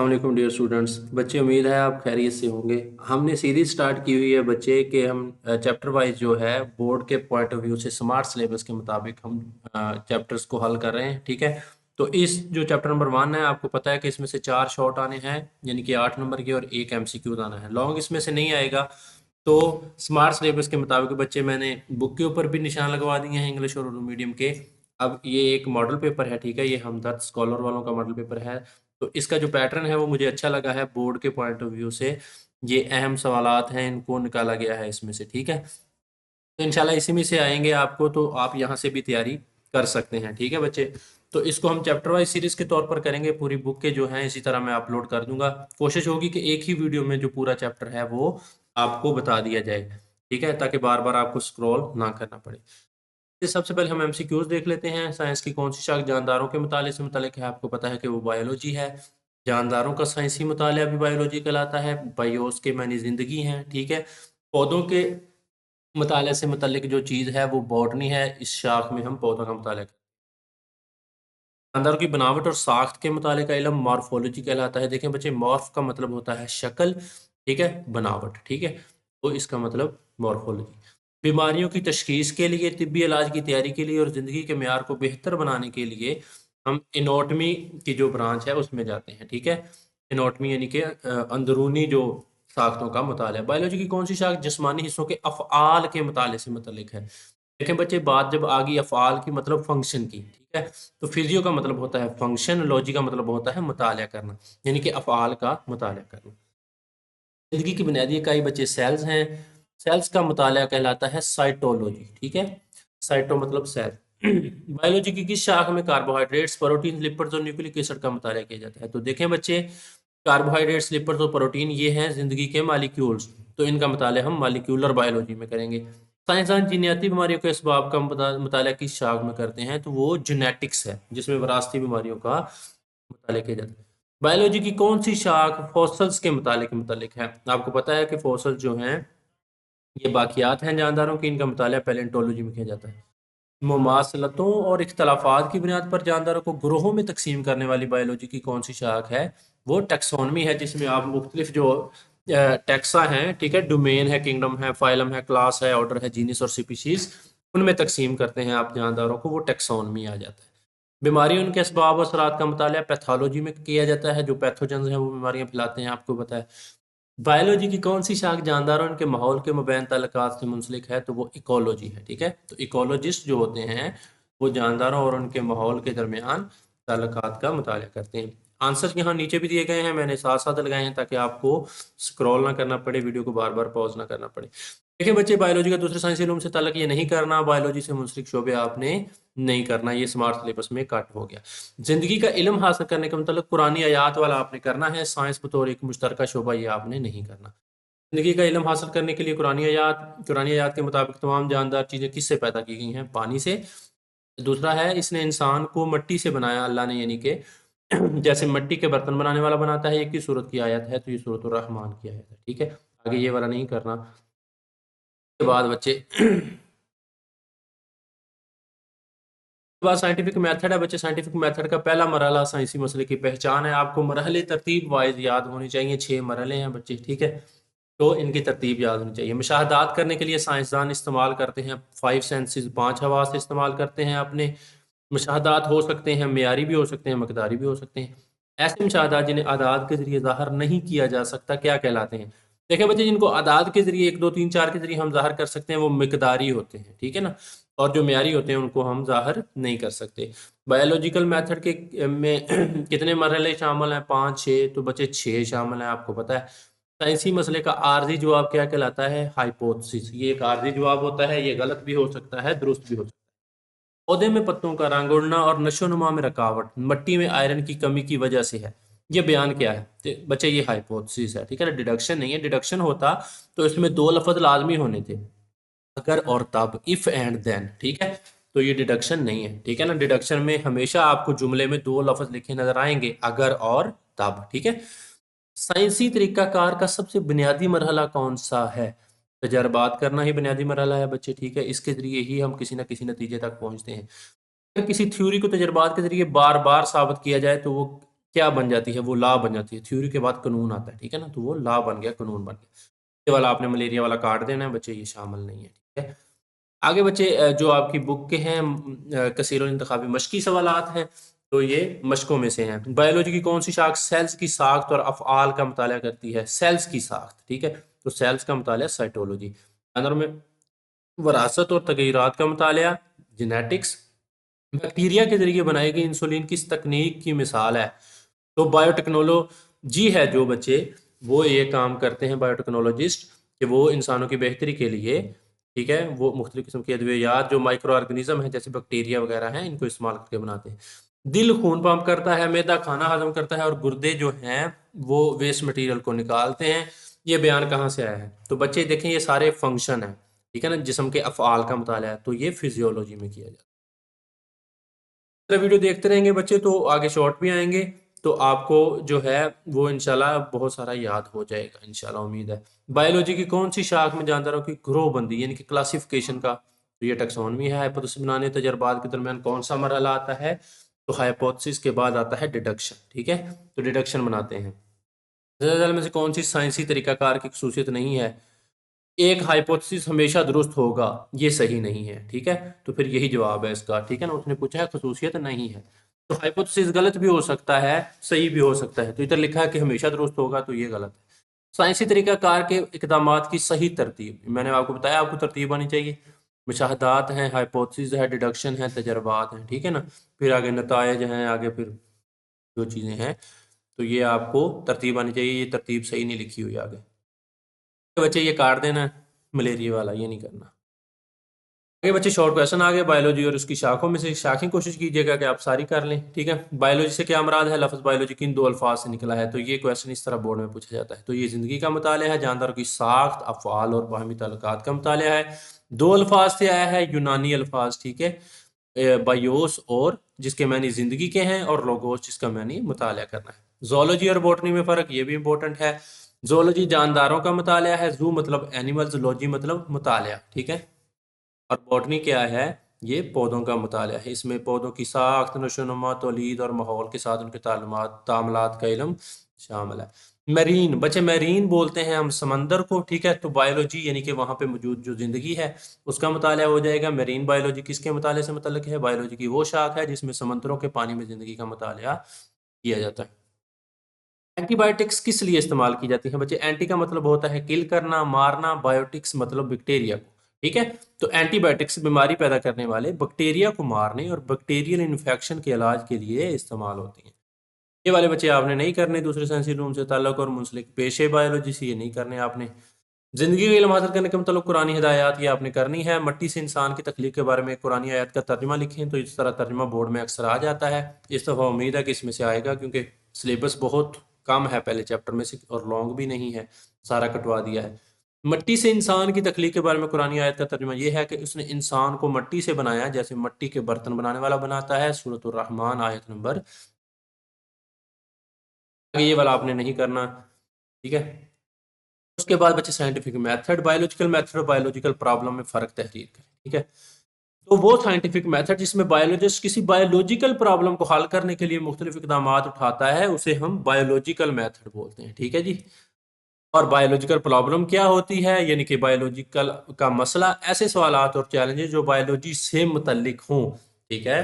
अस्सलाम dear students. बच्चे, उम्मीद है आप खैरियत से होंगे। हमने सीरीज स्टार्ट की हुई है बच्चे कि हम चैप्टर वाइज जो है बोर्ड के पॉइंट ऑफ व्यू से स्मार्ट सिलेबस के मुताबिक हम चैप्टर्स को हल कर रहे हैं। ठीक है, तो इस जो चैप्टर नंबर 1 है, आपको पता है कि इसमें से 4 शॉर्ट आने हैं, यानी कि 8 नंबर के, और एक एमसीक्यूज आना है। लॉन्ग इसमें से नहीं आएगा। तो स्मार्ट सिलेबस के मुताबिक बच्चे, मैंने बुक के ऊपर भी निशान लगवा दिए हैं इंग्लिश और उर्दू मीडियम के। अब ये एक मॉडल पेपर है, ठीक है, ये हमदर्द स्कॉलर वालों का मॉडल पेपर है। तो इसका जो पैटर्न है वो मुझे अच्छा लगा है। बोर्ड के पॉइंट ऑफ व्यू से ये अहम सवालात हैं, इनको निकाला गया है इसमें से। ठीक है, तो इंशाल्लाह इसी में से आएंगे आपको, तो आप यहाँ से भी तैयारी कर सकते हैं। ठीक है बच्चे, तो इसको हम चैप्टर वाइज सीरीज के तौर पर करेंगे। पूरी बुक के जो हैं इसी तरह मैं अपलोड कर दूंगा। कोशिश होगी कि एक ही वीडियो में जो पूरा चैप्टर है वो आपको बता दिया जाए। ठीक है, ताकि बार बार आपको स्क्रॉल ना करना पड़े। सबसे पहले हम एमसीक्यूज देख लेते हैं। साइंस की कौन सी शाख जानदारों के मुताले से मुतल्लिक है? आपको पता है कि वो बायोलॉजी है। जानदारों का साइंसी मुताला भी बायोलॉजी कहलाता है। बायोस के मानी जिंदगी हैं। ठीक है, पौधों के मुताले से मुतल्लिक जो चीज़ है वो बॉटनी है। इस शाख में हम पौधों का मुताला करते हैं। जानदारों की बनावट और साख्त के मुताले का इल्म मॉर्फोलॉजी कहलाता है। देखें बच्चे, मॉर्फ का मतलब होता है शक्ल, ठीक है, बनावट, ठीक है, तो इसका मतलब मॉर्फोलॉजी। बीमारियों की तशखीस के लिए, तिब्बी इलाज की तैयारी के लिए और ज़िंदगी के मेयार को बेहतर बनाने के लिए हम एनाटॉमी की जो ब्रांच है उसमें जाते हैं। ठीक है, एनाटॉमी यानी कि अंदरूनी जो साख्तों का मुताला। बायोलॉजी की कौन सी शाख जिस्मानी हिस्सों के अफ़आल के मुताले से मुतल्लिक है? देखें बच्चे, बात जब आ गई अफ़आल की मतलब फंक्शन की, ठीक है, तो फिजियो का मतलब होता है फंक्शन, लॉजी का मतलब होता है मुताला करना, यानी कि अफ़आल का मुताला करना। जिंदगी की बुनियादी इकाई बच्चे सेल्स हैं। सेल्स का मुताला कहलाता है साइटोलॉजी। ठीक है, साइटो मतलब सेल। बायोलॉजी की किस शाख में कार्बोहाइड्रेट्स, प्रोटीन, लिपिड्स और न्यूक्लिक एसिड का मुताला किया जाता है? तो देखें बच्चे, कार्बोहाइड्रेट्स, लिपिड्स और प्रोटीन ये हैं जिंदगी के मालिक्यूल्स, तो इनका मुताला हम मालिक्यूलर बायोलॉजी में करेंगे। साइंसदान जीनियाती बीमारियों के असबाब का मुताला किस शाख में करते हैं? तो वो जेनेटिक्स है, जिसमें विरासती बीमारियों का मुताला किया जाता है। बायोलॉजी की कौन सी शाख फॉसल्स के मुतालिक है? आपको पता है कि फॉसल जो हैं ये बाकियात हैं जानदारों की, इनका मुताला पैलेंटोलॉजी में किया जाता है। मुमासलतों और इख्तलाफात की बुनियाद पर जानदारों को ग्रोहों में तकसीम करने वाली बायोलॉजी की कौन सी शाख है? वो टैक्सोनमी है, जिसमें आप मुख्तलिफ जो टैक्सा हैं, ठीक है, डोमेन है, किंगडम है, फाइलम है, क्लास है, ऑर्डर है, जीनस और स्पीशीज, उनमें तकसीम करते हैं आप जानदारों को, वो टैक्सोनमी आ जाता है। बीमारियों, उनके असबाब और असरात का मुताला पैथोलॉजी में किया जाता है। जो पैथोजेंस हैं वो बीमारियां फैलाते हैं, आपको पता है। बायोलॉजी की कौन सी शाख जानदारों इनके माहौल के मबैन ताल्लुकात से मुंसलिक है? तो वो इकोलॉजी है। ठीक है, तो इकोलॉजिस्ट जो होते हैं वो जानदारों और उनके माहौल के दरमियान ताल्लुकात का मुताला करते हैं। आंसर यहाँ नीचे भी दिए गए हैं, मैंने साथ साथ लगाए हैं ताकि आपको स्क्रॉल ना करना पड़े, वीडियो को बार बार पॉज ना करना पड़े। देखिए बच्चे, बायोलॉजी का दूसरे साइंसी इल्म से ताल्लुक ये नहीं करना, बायोलॉजी से मुंसलिक शोबे आपने नहीं करना, ये स्मार्ट सिलेबस में कट हो गया। जिंदगी का इल्म हासिल करने का मतलब कुरानी आयात वाला आपने करना है, साइंस बतौर एक मुश्तरका शोबा ये आपने नहीं करना। जिंदगी का इल्म हासिल करने के लिए कुरानी आयात के मुताबिक तमाम जानदार चीज़ें किससे पैदा की गई हैं? पानी से। दूसरा है, इसने इंसान को मिट्टी से बनाया अल्लाह ने, यानी कि जैसे मिट्टी के बर्तन बनाने वाला बनाता है। एक ही सूरत की आयत है, तो ये सूरत रहमान की आयत है। ठीक है, आगे ये वाला नहीं करना। के बाद बच्चे बाद साइंटिफिक मेथड है। बच्चे, साइंटिफिक मेथड का पहला मरहला साइंसी मसले की पहचान है। आपको मरहले तरतीब वाइज याद होनी चाहिए। 6 मरहले हैं बच्चे, ठीक है, तो इनकी तरतीब याद होनी चाहिए। मुशाहदात करने के लिए साइंसदान इस्तेमाल करते हैं 5 सेंसेस, 5 हवास इस्तेमाल करते हैं अपने। मुशाहदात हो सकते हैं मेयारी भी हो सकते हैं, मकदारी भी हो सकते हैं। ऐसे मुशाहदात जिन्हें आदाद के जरिए ज़ाहिर नहीं किया जा सकता क्या कहलाते हैं? देखिए बच्चे, जिनको आदाद के जरिए 1 2 3 4 के जरिए हम ज़ाहिर कर सकते हैं वो मकदारी होते हैं, ठीक है ना, और जो मेयारी होते हैं उनको हम ज़ाहिर नहीं कर सकते। बायोलॉजिकल मेथड के में कितने मरहले शामिल हैं? 5 6, तो बच्चे 6 शामिल हैं, आपको पता है। साइंसी मसले का आर्जी जवाब क्या कहलाता है? हाइपोथेसिस। ये एक आर्जी जवाब होता है, ये गलत भी हो सकता है, दुरुस्त भी हो सकता है। पौधे में पत्तों का रंग उड़ना और नशोनुमा में रुकावट मिट्टी में आयरन की कमी की वजह से है, ये बयान क्या है? तो बच्चे, ये हाइपोथेसिस है, ठीक है ना, डिडक्शन नहीं है। डिडक्शन होता तो इसमें 2 लफ्ज लाजमी होने थे, अगर और तब, इफ एंड देन, ठीक है, तो ये डिडक्शन नहीं है, ठीक है ना। डिडक्शन में हमेशा आपको जुमले में 2 लफ्ज लिखे नजर आएंगे, अगर और तब, ठीक है। साइंसी तरीकाकार का सबसे बुनियादी मरहला कौन सा है? तजर्बात करना ही बुनियादी मरहला है बच्चे, ठीक है, इसके जरिए ही हम किसी ना किसी नतीजे तक पहुंचते हैं। अगर किसी थ्योरी को तजर्बात के जरिए बार बार साबित किया जाए तो वो क्या बन जाती है, वो लॉ बन जाती है। थ्योरी के बाद कानून आता है, ठीक है ना, तो वो लॉ बन गया, कानून बन गया। ये वाला आपने मलेरिया वाला काट देना है बच्चे, ये शामिल नहीं है, ठीक है। आगे बच्चे जो आपकी बुक के हैं कसीरुल इंतखाबी मश्की सवालात हैं, तो ये मशकों में से हैं। बायोलॉजी की कौन सी शाख सेल्स की साख्त और अफ़आल का मुताला करती है? सेल्स की साख्त, ठीक है, तो सेल्स का मुताला साइटोलॉजी। जानवरों में वरासत और तगय्युरात का मुताला जेनेटिक्स। बैक्टीरिया के जरिए बनाई गई इंसुलिन किस तकनीक की मिसाल है? तो बायोटेक्नोलॉजी है जो बच्चे, वो ये काम करते हैं बायोटेक्नोलॉजिस्ट, कि वो इंसानों की बेहतरी के लिए, ठीक है, वो मुख्तलिफ किस्म के अद्वियात जो माइक्रो ऑर्गेनिज्म है जैसे बैक्टीरिया वगैरह हैं, इनको इस्तेमाल करके बनाते हैं। दिल खून पंप करता है, मैदा खाना हजम करता है, और गुर्दे जो हैं वो वेस्ट मटेरियल को निकालते हैं। ये बयान कहाँ से आया है? तो बच्चे देखें, ये सारे फंक्शन है, ठीक है ना, जिस्म के अफ़आल का मुताला है, तो ये फिजियोलॉजी में किया जाता है। वीडियो देखते रहेंगे बच्चे, तो आगे शॉर्ट भी आएंगे, तो आपको जो है वो इंशाल्लाह बहुत सारा याद हो जाएगा, इंशाल्लाह उम्मीद है। बायोलॉजी की कौन सी शाख में जानदारों की ग्रोहबंदी यानी कि क्लासिफिकेशन का, तो ये टैक्सोनॉमी है। हाइपोथेसिस बनाने तजर्बात के दरमियान कौन सा मरहला आता है? तो हाइपोथेसिस के बाद आता है डिडक्शन, ठीक है, तो डिडक्शन बनाते हैं। ज़्यादा में से कौन सी साइंसी तरीकाकार की खसूसियत नहीं है? एक हाइपोथेसिस हमेशा दुरुस्त होगा, ये सही नहीं है, ठीक है, तो फिर यही जवाब है इसका, ठीक है ना। उसने पूछा है खसूसियत नहीं है, तो हाइपोथेसिस गलत भी हो सकता है, सही भी हो सकता है, तो इधर लिखा है कि हमेशा दुरुस्त होगा, तो ये गलत है। साइंसी तरीकाकार के इकदामात की सही तरतीब, मैंने आपको बताया आपको तरतीब आनी चाहिए। मुशाहदात हैं, हाइपोथेसिस है, डिडक्शन है, तजर्बात हैं, ठीक है ना, फिर आगे नतायज हैं, आगे फिर जो चीज़ें हैं, तो ये आपको तरतीब आनी चाहिए। ये तरतीब सही नहीं लिखी हुई आगे। तो बच्चे ये काट देना है, मलेरिया वाला ये नहीं करना। आगे बच्चे शॉर्ट क्वेश्चन आ गए बायोलॉजी और उसकी शाखों में से शाखें कोशिश कीजिएगा कि आप सारी कर लें, ठीक है। बायोलॉजी से क्या मुराद है? लफ्ज़ बायोलॉजी किन दो अल्फाज से निकला है? तो ये क्वेश्चन इस तरह बोर्ड में पूछा जाता है। तो ये ज़िंदगी का मुताला है, जानदारों की साख्त, अफ़आल और बाहमी ताल्लुकात का मुताला है। दो अल्फाज से आया है, यूनानी अल्फाज, ठीक है, बायोस, और जिसके मानी ज़िंदगी के हैं, और लोगोस जिसका मानी मुताला करना है। जोलॉजी और बॉटनी में फ़र्क, ये भी इंपॉर्टेंट है। जोलॉजी जानदारों का मुताला है, जू मतलब एनिमल्स, लॉजी मतलब मुताला, ठीक है, और बॉटनी क्या है? ये पौधों का मुताला है। इसमें पौधों की साख्त, नशोनुमा, तौलीद और माहौल के साथ उनके ताल्लुमात का इल्म शामिल है। मैरीन, बच्चे मैरीन बोलते हैं हम समंदर को, ठीक है, तो बायोलॉजी यानी कि वहाँ पे मौजूद जो जिंदगी है उसका मुताला हो जाएगा। मैरीन बायोलॉजी किसके मुताले से मुतल्लिक है? बायोलॉजी की वो शाख है जिसमें समंदरों के पानी में जिंदगी का मुताला किया जाता है। एंटीबायोटिक्स किस लिए इस्तेमाल की जाती है बच्चे? एंटी का मतलब होता है किल करना, मारना, बायोटिक्स मतलब बैक्टीरिया को, ठीक है, तो एंटीबायोटिक्स बीमारी पैदा करने वाले बैक्टीरिया को मारने और बैक्टीरियल इन्फेक्शन के इलाज के लिए इस्तेमाल होती हैं। ये वाले बच्चे आपने नहीं करने, दूसरे सेंसी रूम से ताल्लुक और मुंसलिक पेशे बायोलॉजी से, ये नहीं करने आपने। जिंदगी का इल्म हासिल करने के मतलब कुरानी हिदायत ये आपने करनी है। मट्टी से इंसान की तख्लीक के बारे में कुरानी आयत का तर्जुमा लिखें, तो इस तरह तर्जुमा बोर्ड में अक्सर आ जाता है। इस दफ़ा उम्मीद है कि इसमें से आएगा, क्योंकि सिलेबस बहुत कम है पहले चैप्टर में से, और लॉन्ग भी नहीं है, सारा कटवा दिया है। मट्टी से इंसान की तख्लीक के बारे में कुरानी आयत का तर्जुमा ये है कि उसने इंसान को मट्टी से बनाया, जैसे मट्टी के बर्तन बनाने वाला बनाता है। सूरत रहमान आयत नंबर, ये वाला आपने नहीं करना, ठीक है। उसके बाद बच्चे साइंटिफिक मेथड, बायोलॉजिकल मेथड और बायोलॉजिकल प्रॉब्लम में फ़र्क तहरीर करें, ठीक है। तो वो साइंटिफिक मेथड जिसमें बायोलॉजिस्ट किसी बायोलॉजिकल प्रॉब्लम को हल करने के लिए मुख्तलिफ इकदाम उठाता है, उसे हम बायोलॉजिकल मेथड बोलते हैं, ठीक है जी। और बायोलॉजिकल प्रॉब्लम क्या होती है? यानी कि बायोलॉजिकल का मसला, ऐसे सवालात और चैलेंजेस जो बायोलॉजी से मुतल्लिक हों, ठीक है,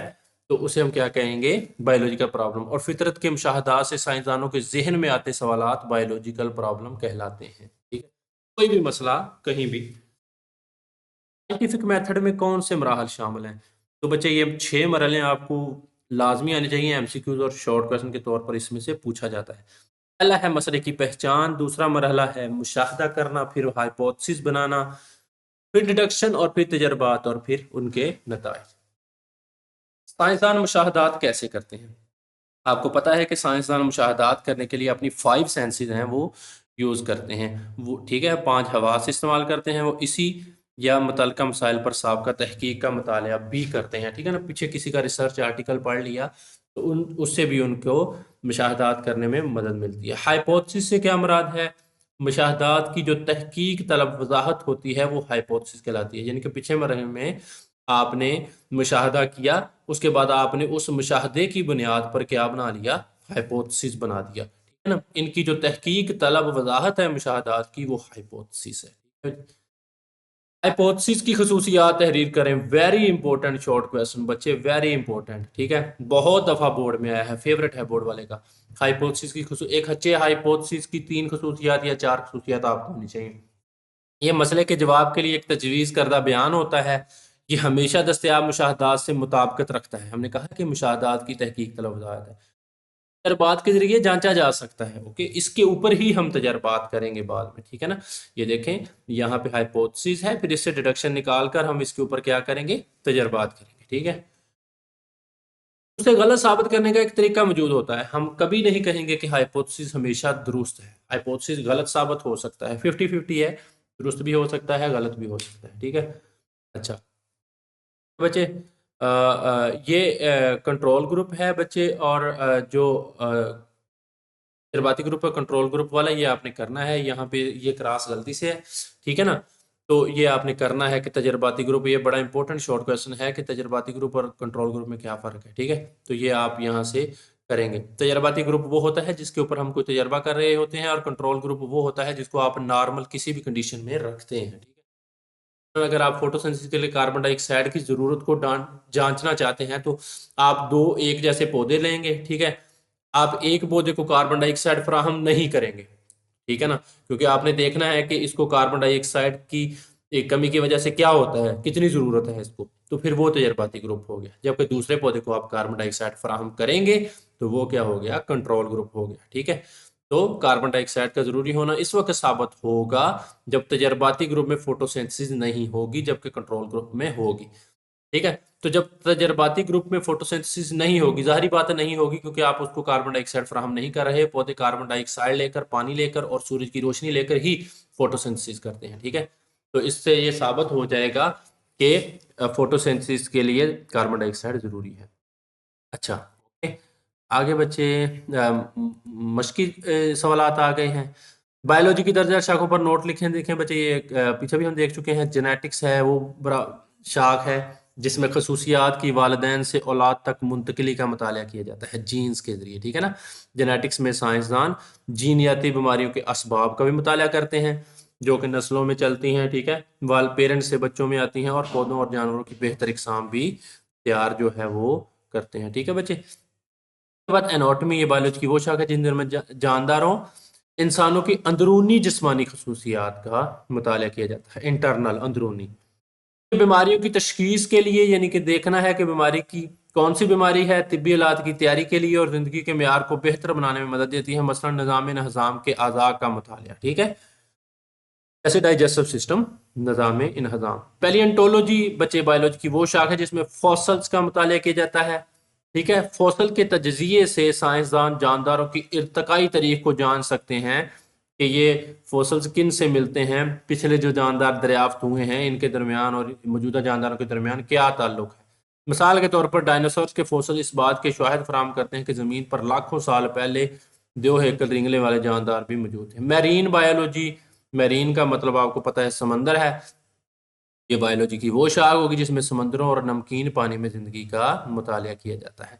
तो उसे हम क्या कहेंगे? Biological problem. और फितरत के मुशाहदात से साइंसदानों के जहन में आते सवालात बायोलॉजिकल प्रॉब्लम कहलाते हैं, ठीक है। कोई भी मसला कहीं भी। साइंटिफिक मेथड में कौन से मराहल शामिल हैं? तो बच्चे ये 6 मरहले आपको लाजमी आने चाहिए, एमसीक्यूज और शॉर्ट क्वेश्चन के तौर पर इसमें से पूछा जाता है। पहला है मसले की पहचान, दूसरा मरहला है मुशाहदा करना, फिर हाइपोथेसिस बनाना, फिर डिडक्शन, और फिर तजर्बात, और फिर उनके नताइज। साइंसदान मुशाहदात कैसे करते हैं? आपको पता है कि साइंसदान मुशाहदात करने के लिए अपनी 5 सेंसेस हैं वो यूज़ करते हैं, वो ठीक है, 5 हवास इस्तेमाल करते हैं। वो इसी या मुतल्लिका मसाइल पर साबका तहकीक का मुताला भी करते हैं, ठीक है ना। पीछे किसी का रिसर्च आर्टिकल पढ़ लिया तो उससे भी उनको मुशाहदात करने में मदद मिलती है। हाइपोथेसिस से क्या मुराद है? मुशाहदात की जो तहकीक तलब वजाहत होती है वो हाइपोथेसिस कहलाती है। यानी कि पीछे मरहले में आपने मुशाहदा किया, उसके बाद आपने उस मुशाहदे की बुनियाद पर क्या बना लिया? हाइपोथेसिस बना दिया, ठीक है ना। इनकी जो तहकीक तलब वजाहत है मुशाहदात की, वो हाइपोथेसिस है। हाइपोथेसिस की खसूसियात तहरीर करें। वेरी इंपॉर्टेंट शॉर्ट क्वेश्चन बच्चे, वेरी इंपॉर्टेंट, ठीक है, बहुत दफा बोर्ड में आया है, फेवरेट है बोर्ड वाले का। हाइपोथेसिस की एक अच्छे हाइपोथेसिस की 3 खसूसियात या 4 खसूसियात आपको होनी चाहिए। ये मसले के जवाब के लिए एक तजवीज़ करदा बयान होता है। ये हमेशा दस्तयाब मुशाहदात से मुताबिकत रखता है। हमने कहा कि मुशाहदात की तहकीक तलब है, तजर्बात के जरिए जांचा जा सकता है। ओके, इसके ऊपर ही हम तजर्बात करेंगे बाद में, ठीक है ना। ये देखें, यहाँ पे हाइपोथेसिस है, फिर इससे डिडक्शन निकाल कर हम इसके ऊपर क्या करेंगे, तजर्बात करेंगे, ठीक है। उसे गलत साबित करने का एक तरीका मौजूद होता है। हम कभी नहीं कहेंगे कि हाइपोथेसिस हमेशा दुरुस्त है। हाइपोथेसिस गलत साबित हो सकता है, 50-50 है, दुरुस्त भी हो सकता है, गलत भी हो सकता है, ठीक है। अच्छा बच्चे, ये कंट्रोल ग्रुप है बच्चे, और जो तजर्बाती ग्रुप है कंट्रोल ग्रुप वाला, ये आपने करना है। यहाँ पे ये क्रॉस गलती से है, ठीक है ना। तो ये आपने करना है कि तजर्बाती ग्रुप, ये बड़ा इंपॉर्टेंट शॉर्ट क्वेश्चन है कि तजर्बाती ग्रुप और कंट्रोल ग्रुप में क्या फ़र्क है, ठीक है। तो ये आप यहाँ से करेंगे। तजर्बाती ग्रुप वो होता है जिसके ऊपर हम कोई तजर्बा कर रहे होते हैं, और कंट्रोल ग्रुप वो होता है जिसको आप नॉर्मल किसी भी कंडीशन में रखते हैं, ठीक है। तो अगर आप फोटोसिंथेसिस के लिए कार्बन डाइऑक्साइड की ज़रूरत को जांचना चाहते हैं, तो आप दो एक जैसे पौधे लेंगे, ठीक है। आप एक पौधे को कार्बन डाइऑक्साइड फराहम नहीं करेंगे, ठीक है ना, क्योंकि आपने देखना है कि इसको कार्बन डाइऑक्साइड की एक कमी की वजह से क्या होता है, कितनी ज़रूरत है इसको, तो फिर वो तजर्बाती ग्रुप हो गया। जबकि दूसरे पौधे को आप कार्बन डाइऑक्साइड फराहम करेंगे, तो वो क्या हो गया, कंट्रोल ग्रुप हो गया, ठीक है। तो कार्बन डाइऑक्साइड का ज़रूरी होना इस वक्त साबित होगा जब तजर्बाती ग्रुप में फोटोसिंथेसिस नहीं होगी, जबकि कंट्रोल ग्रुप में होगी, ठीक है। तो जब तजर्बाती ग्रुप में फोटोसिंथेसिस नहीं होगी, जाहिर बात है नहीं होगी, क्योंकि आप उसको कार्बन डाइऑक्साइड फराहम नहीं कर रहे। पौधे कार्बन डाइऑक्साइड लेकर, पानी लेकर और सूरज की रोशनी लेकर ही फोटोसिंथेसिस करते हैं, ठीक है। तो इससे ये साबित हो जाएगा कि फोटोसिंथेसिस के लिए कार्बन डाइऑक्साइड जरूरी है। अच्छा, ओके, आगे बच्चे मशकी सवालात आ गए हैं। बायोलॉजी की दर्जा शाखों पर नोट लिखें। देखें बच्चे, ये पीछे भी हम देख चुके हैं। जेनेटिक्स है वो बड़ा शाख है जिसमें खसूसियात की वालिदैन से औलाद तक मुंतकिली का मुताला किया जाता है जीन्स के जरिए, ठीक है ना। जेनेटिक्स में साइंसदान जीनियाती बीमारियों के असबाब का भी मुताला करते हैं जो कि नस्लों में चलती हैं, ठीक है, वाल पेरेंट्स से बच्चों में आती हैं, और पौधों और जानवरों की बेहतर इकसाम भी तैयार जो है वो करते हैं, ठीक है बच्चे। उसके बाद एनाटॉमी, ये बायोलॉजी की वो शाखा है जिन में जानदारों इंसानों की अंदरूनी जिस्मानी खसूसियात का मुताला किया जाता है, इंटरनल, अंदरूनी। बीमारियों की तशखीस के लिए, यानी कि देखना है कि बीमारी की कौन सी बीमारी है, तिब्बी इलाज की तैयारी के लिए और ज़िंदगी के मेयार को बेहतर बनाने में मदद देती है। मसलन निज़ाम नहज़ाम के अज़ा का मुताला, ठीक है, जैसे डाइजेस्टिव सिस्टम, निज़ाम इन्हज़ाम। पैलियंटोलॉजी बच्चे बायोलॉजी की वो शाख है जिसमें फॉसल्स का मुताला किया जाता है, ठीक है। फॉसल के तजज़िये से साइंसदान जानदारों की इर्तकाई तारीख को जान सकते हैं कि ये फॉसल्स किन से मिलते हैं, पिछले जो जानदार दरियाफ्त हुए हैं इनके दरमियान और मौजूदा जानदारों के दरमियान क्या ताल्लुक है। मिसाल के तौर पर डायनासोर के फॉसल इस बात के शवाहिद फराहम करते हैं कि ज़मीन पर लाखों साल पहले दो हेकल रिंगले वाले जानदार भी मौजूद थे। मैरीन बायोलॉजी, मैरीन का मतलब आपको पता है समंदर है। ये बायोलॉजी की वो शाख होगी जिसमें समंदरों और नमकीन पानी में जिंदगी का मुताला किया जाता है।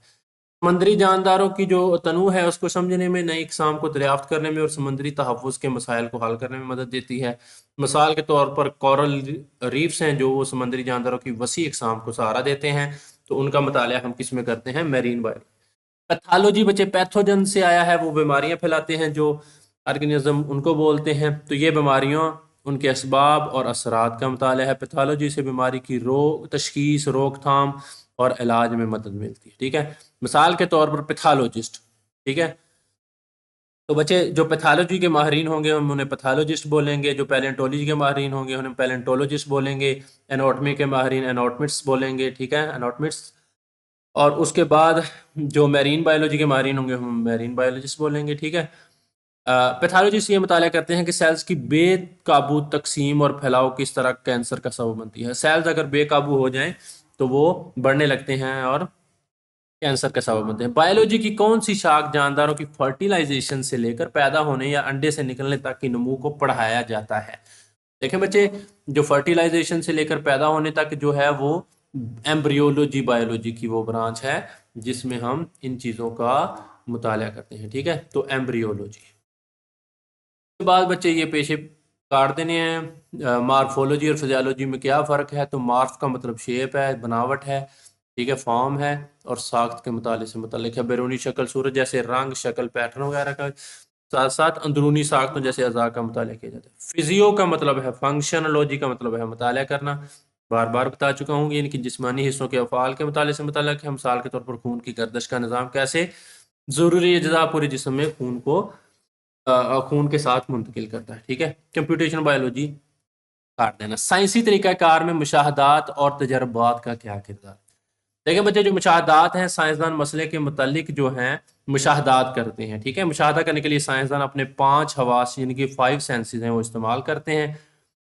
समंदरी जानदारों की जो तनु है उसको समझने में, नई इकसाम को दरियाफ्त करने में और समंदरी तहफ़्फ़ुज़ के मसाइल को हल करने में मदद देती है। मिसाल के तौर पर कोरल रीफ्स हैं जो वो समंदरी जानदारों की वसी इकसाम को सहारा देते हैं। तो उनका मुताला हम किस में करते हैं, मैरीन बायोलॉजी। पैथोलॉजी बच्चे पैथोजन से आया है, वो बीमारियां फैलाते हैं जो ऑर्गेनिज्म, उनको बोलते हैं। तो ये बीमारियों, उनके असबाब और असरात का मुताला है। पैथोलॉजी से बीमारी की तशखीस, रोकथाम और इलाज में मदद मिलती है, ठीक है। मिसाल के तौर पर पैथोलॉजिस्ट, ठीक है। तो बच्चे जो पैथोलॉजी के माहरीन होंगे हम उन्हें पैथोलॉजिस्ट बोलेंगे, जो पैलेंटोलॉजी के माहरीन होंगे उन्हें पैलेंटोलॉजिस्ट बोलेंगे, एनाटॉमी के माहरीन एनाटॉमिस्ट बोलेंगे, ठीक है, एनाटॉमिस्ट। और उसके बाद जो मैरीन बायोलॉजी के माहिरीन होंगे हम मैरीन बायोलॉजिस्ट बोलेंगे, ठीक है। पैथोलॉजिस्ट ये मुताला करते हैं कि सेल्स की बेकाबू तकसीम और फैलाव किस तरह कैंसर का सबब बनती है। सेल्स अगर बेकाबू हो जाएं तो वो बढ़ने लगते हैं और कैंसर का सबब बनते हैं। बायोलॉजी की कौन सी शाख जानदारों की फर्टिलाइजेशन से लेकर पैदा होने या अंडे से निकलने तक की नमू को पढ़ाया जाता है। देखें बच्चे, जो फर्टिलाइजेशन से लेकर पैदा होने तक जो है वो एम्ब्रियोलॉजी बायोलॉजी की वो ब्रांच है जिसमें हम इन चीज़ों का मुताला करते हैं, ठीक है। तो एम्ब्रियोलॉजी के बाद बच्चे ये पेशे काट देने हैं। मार्फोलॉजी और फिजियोलॉजी में क्या फ़र्क है? तो मार्फ का मतलब शेप है, बनावट है, ठीक है, फॉर्म है, और साख्त के मुताले से मुतल्लिक है। बैरूनी शक्ल सूरत जैसे रंग, शक्ल, पैटर्न वगैरह का, साथ साथ अंदरूनी साख्तों जैसे अज़ा का मुताला किया जाता है। फिजियो का मतलब है फंक्शन, लॉजी का मतलब है मुताला करना। बार बार बता चुका हूँ कि इनकी जिस्मानी हिस्सों के अफ़ाल के मुताले से मुतल्लिक है। मिसाल के तौर पर खून की गर्दिश का निज़ाम कैसे ज़रूरी अज़ा पूरे जिस्म में खून के साथ मुंतकिल करता है, ठीक है। कंप्यूटेशन बायोलॉजी काट देना। साइंसी तरीक़ाकार में मुशाहदात और तजर्बात का क्या किरदार? देखिए बच्चे, जो मुशाहदात हैं, साइंसदान मसले के मुतालिक जो हैं मुशाहदात करते हैं, ठीक है। मुशाहदा करने के लिए साइंसदान अपने 5 हवास यानी कि 5 सेंसेस हैं वो इस्तेमाल करते हैं,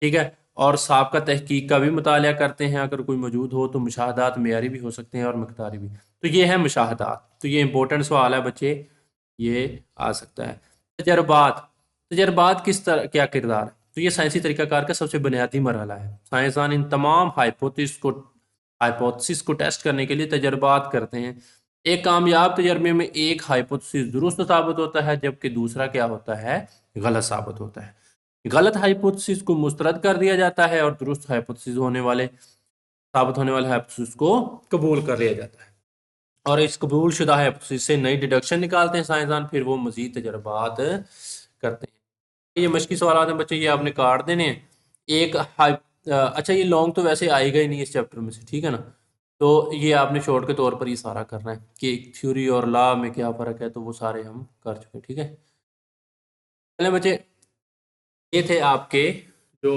ठीक है। और साबका तहकीक का भी मुताला करते हैं, अगर कोई मौजूद हो तो। मुशाहदात मेयारी भी हो सकते हैं और मकदारी भी। तो ये है मुशाहदात। तो ये इंपॉर्टेंट सवाल है बच्चे, ये आ सकता है। तजर्बात, तजर्बात किस तरह क्या किरदार है? तो ये साइंसी तरीकाकार का सबसे बुनियादी मरहला है। साइंसदान इन तमाम हाइपोथेसिस को टेस्ट करने के लिए तजर्बात करते हैं। एक कामयाब तजर्बे में एक हाइपोथेसिस दुरुस्त साबित होता है, जबकि दूसरा क्या होता है? गलत साबित होता है। गलत हाइपोथेसिस को मुस्तरद कर दिया जाता है और दुरुस्त हाइपोथेसिस साबित होने वाले हाइपोथेसिस को कबूल कर लिया जाता है। और इस कबूल शुदा हाइपोथेसिस से नई डिडक्शन निकालते हैं साइंसदान, फिर वो मजीद तजर्बात करते हैं। ये मशकी सवाल हैं बच्चे, ये आपने काट देने हैं। अच्छा, ये लॉन्ग तो वैसे आएगा ही नहीं इस चैप्टर में से, ठीक है ना। तो ये आपने शॉर्ट के तौर पर ही सारा करना है कि थ्योरी और लॉ में क्या फ़र्क है, तो वो सारे हम कर चुके हैं, ठीक है। चले बच्चे, ये थे आपके जो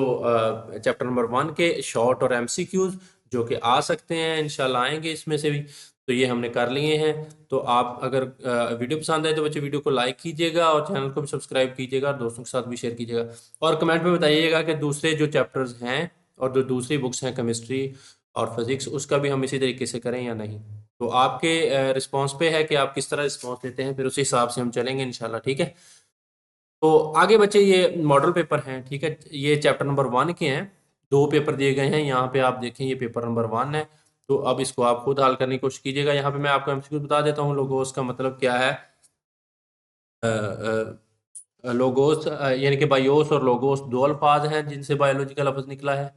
चैप्टर नंबर 1 के शॉर्ट और एमसीक्यूज जो कि आ सकते हैं, इंशाल्लाह आएंगे इसमें से भी। तो ये हमने कर लिए हैं। तो आप अगर वीडियो पसंद आए तो बच्चे वीडियो को लाइक कीजिएगा और चैनल को भी सब्सक्राइब कीजिएगा और दोस्तों के साथ भी शेयर कीजिएगा। और कमेंट में बताइएगा कि दूसरे जो चैप्टर्स हैं और जो दूसरी बुक्स हैं, केमिस्ट्री और फिजिक्स, उसका भी हम इसी तरीके से करें या नहीं। तो आपके रिस्पॉन्स पे है कि आप किस तरह रिस्पॉन्स देते हैं, फिर उसी हिसाब से हम चलेंगे इंशाल्लाह, ठीक है। तो आगे बच्चे ये मॉडल पेपर हैं, ठीक है। ये चैप्टर नंबर 1 के हैं। 2 पेपर दिए गए हैं, यहाँ पे आप देखें ये पेपर नंबर 1 है। तो अब इसको आप खुद हल करने की कोशिश कीजिएगा। यहाँ पे मैं आपको एमसीक्यू बता देता हूँ। लोगोस का मतलब क्या है? लोगोस यानी कि बायोस और लोगोस दो अल्फाज हैं जिनसे बायोलॉजी का लफ्ज निकला है,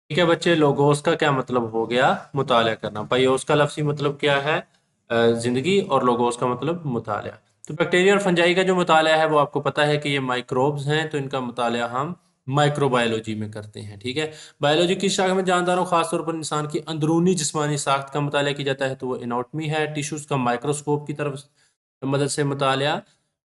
ठीक है बच्चे। लोगोस का क्या मतलब हो गया? मुताला करना। बायोस का लफ्जी मतलब क्या है? जिंदगी। और लोगोस का मतलब मुताला। तो बैक्टीरिया और फंजाई का जो मुताला है वो आपको पता है कि ये माइक्रोब्स हैं, तो इनका मुताला हम माइक्रोबायोलॉजी में करते हैं, ठीक है। बायोलॉजी की शाखा में जानदारों, खासतौर पर इंसान की अंदरूनी जिस्मानी साख्त का मुताला किया जाता है, तो वो एनाटॉमी है। टिश्यूज का माइक्रोस्कोप की तरफ मदद से मुताला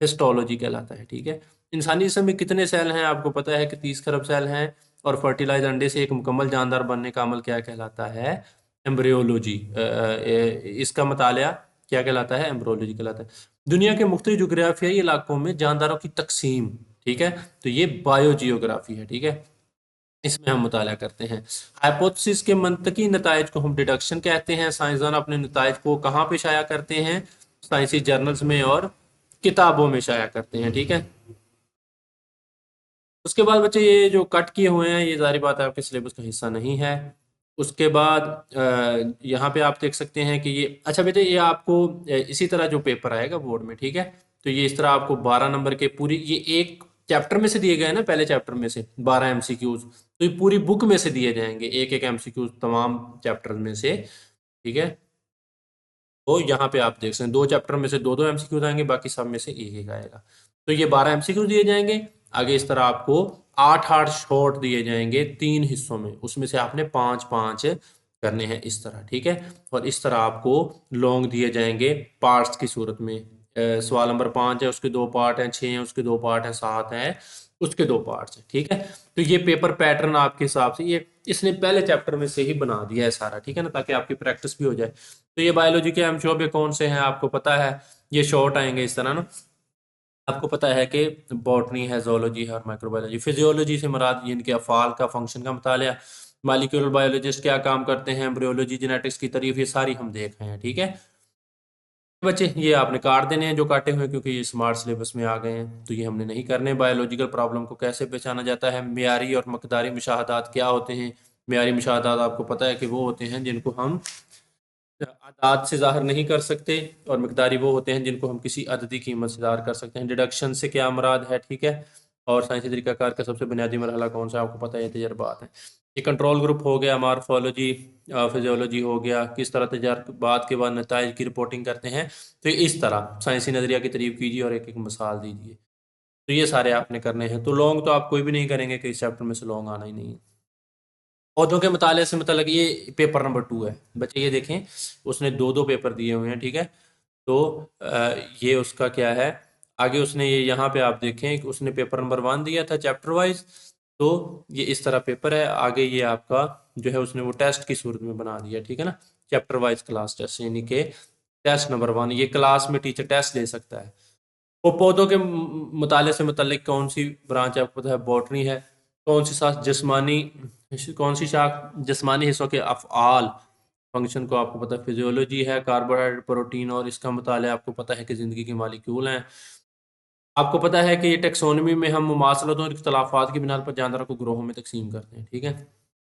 हिस्टोलॉजी कहलाता है, ठीक है। इंसानी जिस्म में कितने सेल हैं? आपको पता है कि 30 खरब सेल हैं। और फर्टिलाइज अंडे से एक मुकम्मल जानदार बनने का अमल क्या कहलाता है? एम्ब्रियोलॉजी। इसका मुताला क्या कहलाता है? एम्ब्रियोलॉजी कहलाता है। दुनिया के मुख्तलिफ जोग्राफियाई इलाकों में जानदारों की तकसीम, ठीक है, तो ये बायोजियोग्राफी है, ठीक है। इसमें हम मुताला करते हैं। हाइपोथेसिस के मंतकी नताइज को हम डिडक्शन कहते हैं। साइंसदान अपने नताइज को कहाँ पे शाया करते हैं? साइंसी जर्नल्स में और किताबों में शाया करते हैं, ठीक है। उसके बाद बच्चे ये जो कट किए हुए हैं, ये जारी बात है आपके सिलेबस का हिस्सा नहीं है। उसके बाद यहाँ पे आप देख सकते हैं कि ये, अच्छा बेटे, ये आपको इसी तरह जो पेपर आएगा बोर्ड में, ठीक है। तो ये इस तरह आपको 12 नंबर के पूरी, ये एक चैप्टर में से दिए गए हैं ना, पहले चैप्टर में से 12 एमसीक्यूज, तो ये पूरी बुक में से दिए जाएंगे, एक एक एमसीक्यूज तमाम चैप्टर में से, ठीक है। तो यहाँ पे आप देख सकते हैं 2 चैप्टर में से 2 एमसीक्यूज आएंगे, बाकी सब में से एक एक आएगा। तो ये 12 एमसीक्यूज दिए जाएंगे। आगे इस तरह आपको 8-8 शॉर्ट दिए जाएंगे 3 हिस्सों में, उसमें से आपने 5-5 करने हैं इस तरह, ठीक है। और इस तरह आपको लॉन्ग दिए जाएंगे पार्ट्स की सूरत में। सवाल नंबर 5 है, उसके 2 पार्ट हैं। 6 हैं, उसके 2 पार्ट हैं। 7 हैं, उसके 2 पार्ट्स हैं, ठीक है। तो ये पेपर पैटर्न आपके हिसाब से ये इसने पहले चैप्टर में से ही बना दिया है सारा, ठीक है ना, ताकि आपकी प्रैक्टिस भी हो जाए। तो ये बायोलॉजी के अहम शोबे कौन से हैं आपको पता है? ये शॉर्ट आएंगे इस तरह ना। आपको पता है कि बॉटनी है, जोलॉजी है और माइक्रोबायोलॉजी। फिजियोलॉजी से मुराद इनके अफ़ाल का, फंक्शन का मुताला। मालिक्यूलर बायोलॉजिस्ट क्या काम करते हैं, एम्ब्रियोलॉजी जेनेटिक्स की तारीफ, ये सारी हम देख रहे हैं, ठीक है बच्चे। ये आपने काट देने हैं जो काटे हुए, क्योंकि ये स्मार्ट सिलेबस में आ गए हैं, तो ये हमने नहीं करने। बायोलॉजिकल प्रॉब्लम को कैसे पहचाना जाता है? मियारी और मकदारी मुशाहदात क्या होते हैं? मियारी मुशाहदात आपको पता है कि वो होते हैं जिनको हम आदाद से ज़ाहिर नहीं कर सकते, और मिकदारी वो होते हैं जिनको हम किसी अददी कीमत से ज़ाहिर कर सकते हैं। डिडक्शन से क्या मुराद है, ठीक है। और साइंसी तरीक़ाकार का सबसे बुनियादी मरहला कौन सा, आपको पता है, तजर्बात है। ये कंट्रोल ग्रुप हो गया, मार्फोलॉजी, फिजियोलॉजी हो गया, किस तरह तजर्बात के बाद नताइज की रिपोर्टिंग करते हैं। तो इस तरह साइंसी नज़रिया की तारीफ कीजिए और एक एक मिसाल दीजिए। तो ये सारे आपने करने हैं। तो लॉन्ग तो आप कोई भी नहीं करेंगे कि इस चैप्टर में से लॉन्ग आना ही नहीं है। पौधों के मुताले से मतलब ये पेपर नंबर 2 है बच्चे, ये देखें उसने दो दो पेपर दिए हुए हैं, ठीक है। तो ये उसका क्या है, आगे उसने ये यहाँ पे आप देखें कि उसने पेपर नंबर 1 दिया था चैप्टर वाइज। तो ये इस तरह पेपर है, आगे ये आपका जो है उसने वो टेस्ट की सूरत में बना दिया, ठीक है ना। चैप्टर वाइज क्लास टेस्ट, यानी कि टेस्ट नंबर 1, ये क्लास में टीचर टेस्ट ले सकता है। वो पौधों के मुताले से मुतल्लिक कौन सी ब्रांच आपको पता है, बॉटनी है। कौन सी शाख जिस्मानी, कौन सी शाख जिस्मानी हिस्सों के अफ़आल फंक्शन को आपको पता है, फिजियोलॉजी है। कार्बोहाइड्रेट, प्रोटीन और इसका मुताला आपको पता है कि ज़िंदगी के मालिक्यूल हैं। आपको पता है कि ये टेक्सोनमी में हम मुमासलतों और इख्तलाफात की बिना पर जानवरों को ग्रोहों में तकसीम करते हैं, ठीक है।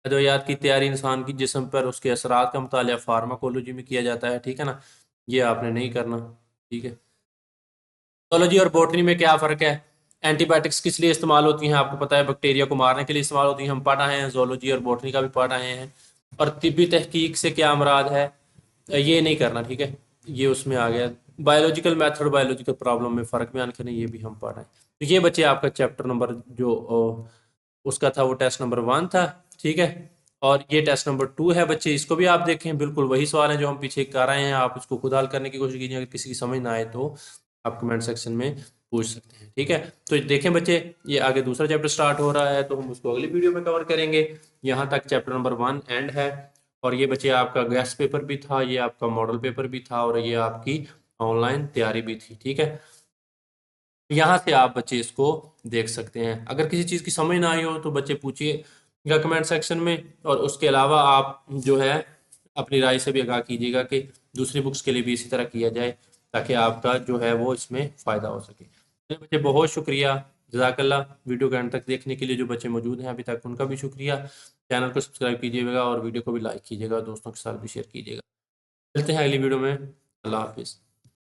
अद्वियात की तैयारी इंसान की जिस्म पर उसके असरात का मुताला फार्माकोलॉजी में किया जाता है, ठीक है ना। ये आपने नहीं करना, ठीक है। जोलॉजी और बॉटनी में क्या फ़र्क है। एंटीबायोटिक्स किस लिए इस्तेमाल होती हैं, आपको पता है, बैक्टीरिया को मारने के लिए इस्तेमाल होती हैं, हम पढ़ आए हैं, जोलॉजी और बॉटनी का भी पढ़ आए हैं। और तिब्बी तहकीक से क्या मुराद है, ये नहीं करना, ठीक है। ये उसमें आ गया। बायोलॉजिकल मेथड, बायोलॉजिकल प्रॉब्लम में फ़र्क में आने, ये भी हम पढ़ रहे हैं। तो ये बच्चे आपका चैप्टर नंबर जो उसका था वो टेस्ट नंबर 1 था, ठीक है। और ये टेस्ट नंबर 2 है बच्चे, इसको भी आप देखें, बिल्कुल वही सवाल है जो हम पीछे कर रहे हैं। आप इसको खुद हल करने की कोशिश कीजिए, अगर किसी की समझ ना आए तो आप कमेंट सेक्शन में पूछ सकते हैं, ठीक है। तो देखें बच्चे, ये आगे दूसरा चैप्टर स्टार्ट हो रहा है, तो हम उसको अगली वीडियो में कवर करेंगे। यहाँ तक चैप्टर नंबर 1 एंड है। और ये बच्चे आपका गेस्ट पेपर भी था, ये आपका मॉडल पेपर भी था, और ये आपकी ऑनलाइन तैयारी भी थी, ठीक है। यहाँ से आप बच्चे इसको देख सकते हैं। अगर किसी चीज़ की समझ ना आई हो तो बच्चे पूछिएगा कमेंट सेक्शन में, और उसके अलावा आप जो है अपनी राय से भी आगाह कीजिएगा कि दूसरी बुक्स के लिए भी इसी तरह किया जाए, ताकि आपका जो है वो इसमें फ़ायदा हो सके। तो बच्चे बहुत शुक्रिया, जज़ाकल्लाह। वीडियो के अंत तक देखने के लिए जो बच्चे मौजूद हैं अभी तक, उनका भी शुक्रिया। चैनल को सब्सक्राइब कीजिएगा और वीडियो को भी लाइक कीजिएगा, दोस्तों के साथ भी शेयर कीजिएगा। मिलते हैं अगली वीडियो में। अल्लाह हाफिज़।